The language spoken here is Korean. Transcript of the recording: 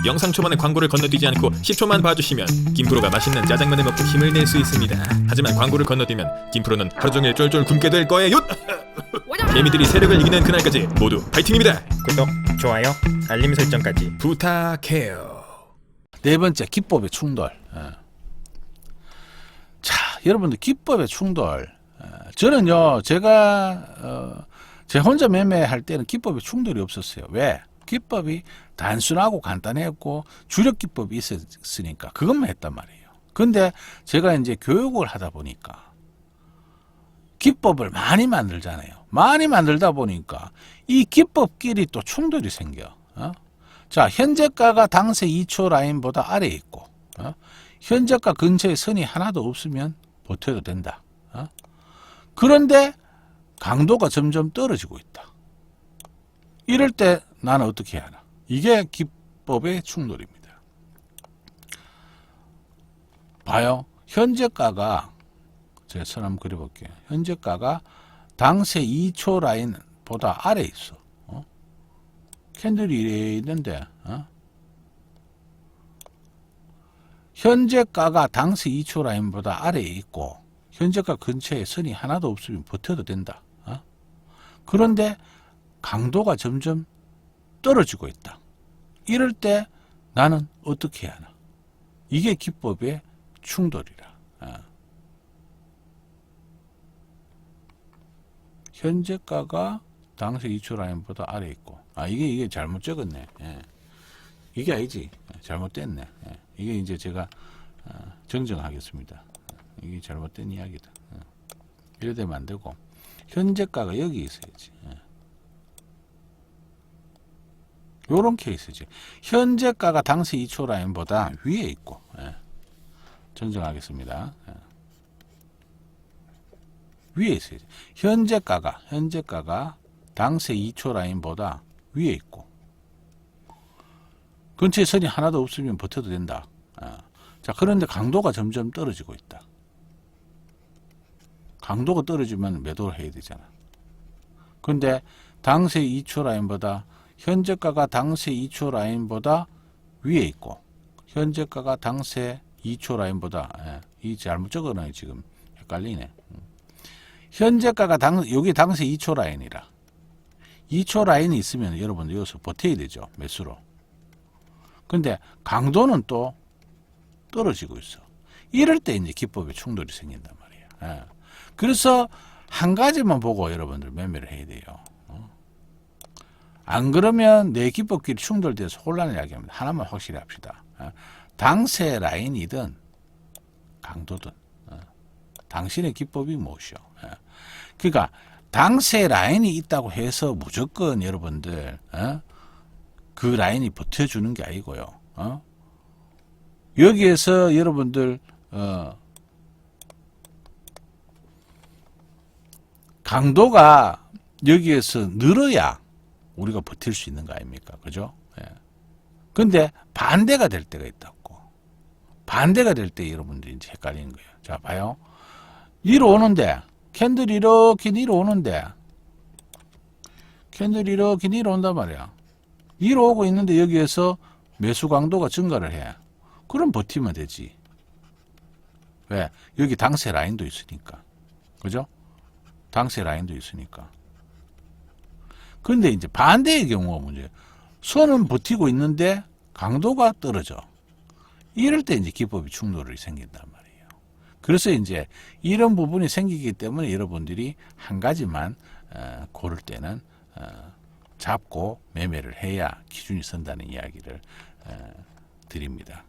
영상 초반에 광고를 건너뛰지 않고 10초만 봐주시면 김프로가 맛있는 짜장면을 먹고 힘을 낼 수 있습니다. 하지만 광고를 건너뛰면 김프로는 하루 종일 쫄쫄 굶게 될 거예요. 개미들이 세력을 이기는 그날까지 모두 파이팅입니다. 구독, 좋아요, 알림 설정까지 부탁해요. 네 번째, 기법의 충돌. 자, 여러분들 기법의 충돌. 저는요, 제가 제 혼자 매매할 때는 기법의 충돌이 없었어요. 왜? 기법이 단순하고 간단했고 주력 기법이 있었으니까 그것만 했단 말이에요. 근데 제가 이제 교육을 하다 보니까 기법을 많이 만들잖아요. 많이 만들다 보니까 이 기법끼리 또 충돌이 생겨. 자, 현재가가 당세 2초 라인보다 아래에 있고, 현재가 근처에 선이 하나도 없으면 버텨도 된다. 그런데 강도가 점점 떨어지고 있다. 이럴 때 나는 어떻게 해야 하나? 이게 기법의 충돌입니다. 봐요. 현재가가, 제가 선 한번 그려볼게요. 현재가가 당세 2초 라인보다 아래에 있어. 캔들이 있는데, 현재가가 당세 2초 라인보다 아래에 있고 현재가 근처에 선이 하나도 없으면 버텨도 된다. 그런데 강도가 점점 떨어지고 있다. 이럴 때 나는 어떻게 해야 하나? 이게 기법의 충돌이라. 현재가가 당세 2초 라인보다 아래에 있고, 이게 잘못 적었네. 이게 아니지. 잘못됐네. 이게 이제 제가 정정하겠습니다. 이게 잘못된 이야기다. 이래 되면 안 되고, 현재가가 여기 있어야지. 요런 케이스지. 현재가가 당시 2초 라인보다 위에 있고, 정정하겠습니다. 위에 있어야지. 현재가가 당세 2초 라인보다 위에 있고, 근처에 선이 하나도 없으면 버텨도 된다. 자, 그런데 강도가 점점 떨어지고 있다. 강도가 떨어지면 매도를 해야 되잖아. 근데 당세 2초 라인보다, 현재가가 당세 2초 라인보다 위에 있고, 현재가가 당세 2초 라인보다, 이 잘못 적어놔요. 지금 헷갈리네. 현재가가 여기 당세 2초 라인이라. 2초 라인이 있으면 여러분들 여기서 버텨야 되죠. 매수로. 근데 강도는 또 떨어지고 있어. 이럴 때 이제 기법의 충돌이 생긴단 말이에요. 그래서 한 가지만 보고 여러분들 매매를 해야 돼요. 안 그러면 내 기법끼리 충돌돼서 혼란을 야기합니다. 하나만 확실히 합시다. 당세 라인이든 강도든 당신의 기법이 무엇이요? 그러니까 당세 라인이 있다고 해서 무조건 여러분들 그 라인이 버텨주는 게 아니고요. 여기에서 여러분들 강도가 여기에서 늘어야 우리가 버틸 수 있는 거 아닙니까? 그죠? 근데 반대가 될 때가 있다고. 반대가 될 때 여러분들이 이제 헷갈리는 거예요. 자, 봐요. 위로 오는데, 캔들이 이렇게 위로 오는데, 캔들이 이렇게 위로 온단 말이야. 위로 오고 있는데 여기에서 매수 강도가 증가를 해. 그럼 버티면 되지. 왜? 여기 당세 라인도 있으니까. 그죠? 당세 라인도 있으니까. 그런데 이제 반대의 경우가 문제예요. 선은 버티고 있는데 강도가 떨어져. 이럴 때 이제 기법이 충돌이 생긴단 말이에요. 그래서 이제 이런 부분이 생기기 때문에 여러분들이 한 가지만 고를 때는 잡고 매매를 해야 기준이 선다는 이야기를 드립니다.